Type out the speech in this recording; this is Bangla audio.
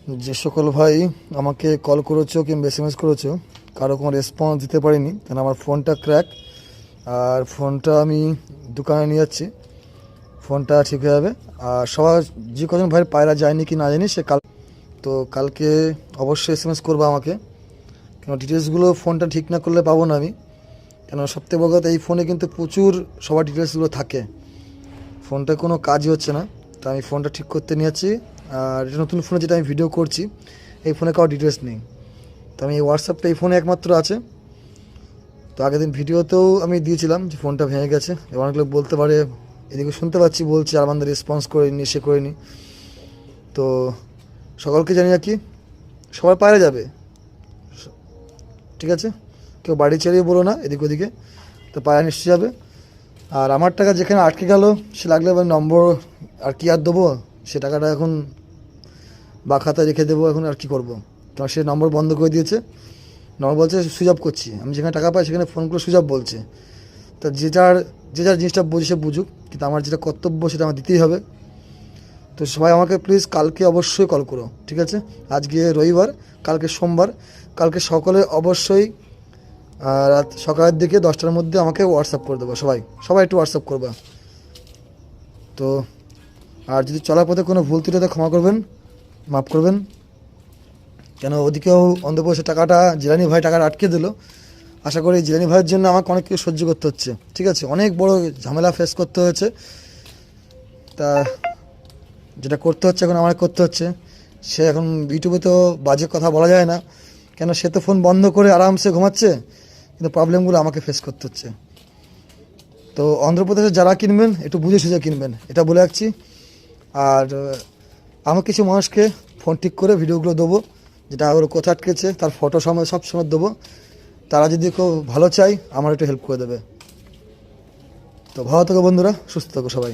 যে সকল ভাই আমাকে কল করেছো কিংবা এসএমএস করেছো কারো কোনো রেসপন্স দিতে পারিনি, কারণ আমার ফোনটা ক্র্যাক। আর ফোনটা আমি দোকানে নিয়ে যাচ্ছি, ফোনটা ঠিক হয়ে যাবে। আর সবার যে কজন ভাইয়ের পায়রা যায়নি কি না জানি, সে কালকে অবশ্যই এসএমএস করবো আমাকে, কেন ডিটেলসগুলো ফোনটা ঠিক না করলে পাবো না আমি। কেন সবথেকে বড় কথা, এই ফোনে কিন্তু প্রচুর সবার ডিটেলসগুলো থাকে, ফোনটা কোনো কাজই হচ্ছে না। তো আমি ফোনটা ঠিক করতে নিয়ে যাচ্ছি। আর এটা নতুন ফোনে যেটা আমি ভিডিও করছি, এই ফোনে কারো ডিটেলস নেই। তো আমি এই হোয়াটসঅ্যাপটা এই ফোনে একমাত্র আছে। তো আগের দিন ভিডিওতেও আমি দিয়েছিলাম যে ফোনটা ভেঙে গেছে, এবং অনেকগুলো বলতে পারে, এদিকে শুনতে পাচ্ছি বলছে আমাদের রেসপন্স করিনি, সে করিনি। তো সকলকে জানি আর কি, সবার পায়রা যাবে, ঠিক আছে? কেউ বাড়ি ছেড়েই বলো না এদিক ওদিকে, তো পায়রা নিশ্চয়ই যাবে। আর আমার টাকা যেখানে আটকে গেল, সে লাগলে এবার নম্বর আর কি আর দেবো, সে টাকাটা এখন বা খাতায় রেখে দেবো, এখন আর কি করবো? কারণ সে নম্বর বন্ধ করে দিয়েছে, নম্বর বলছে সুইচ অফ করছি। আমি যেখানে টাকা পাই সেখানে ফোনগুলো সুইচ অফ বলছে। তা যে যার জিনিসটা বুঝে সে বুঝুক, কিন্তু আমার যেটা কর্তব্য সেটা আমার দিতেই হবে। তো সবাই আমাকে প্লিজ কালকে অবশ্যই কল করো, ঠিক আছে? আজকে রবিবার, কালকে সোমবার, কালকে সকলে অবশ্যই রাত সকালের দিকে 10টার মধ্যে আমাকে হোয়াটসঅ্যাপ করে দেবো। সবাই একটু হোয়াটসঅ্যাপ করবা। তো আর যদি চলার পথে কোনো ভুল ত্রুটি ক্ষমা করবেন, মাফ করবেন। কেন ওদিকেও অন্ধ্রপ্রদেশে টাকাটা জিলানি ভাই টাকাটা আটকে দিল। আশা করি জিলানি ভাইয়ের জন্য আমাকে অনেক কিছু সহ্য করতে হচ্ছে, ঠিক আছে? অনেক বড় ঝামেলা ফেস করতে হয়েছে। তা যেটা করতে হচ্ছে এখন আমার করতে হচ্ছে। সে এখন ইউটিউবে তো বাজে কথা বলা যায় না, কেন সে তো ফোন বন্ধ করে আরামসে ঘুমাচ্ছে, কিন্তু প্রবলেমগুলো আমাকে ফেস করতে হচ্ছে। তো অন্ধ্রপ্রদেশে যারা কিনবেন একটু বুঝে সুঝে কিনবেন, এটা বলে রাখছি। আর আমি কিছু মানুষকে ফোন ঠিক করে ভিডিওগুলো দেবো, যেটা ওর কোথা আটকেছে তার ফটো সব সময় দেবো। তারা যদি কেউ ভালো চায় আমার একটু হেল্প করে দেবে। তো ভালো থাকো বন্ধুরা, সুস্থ থাকো সবাই।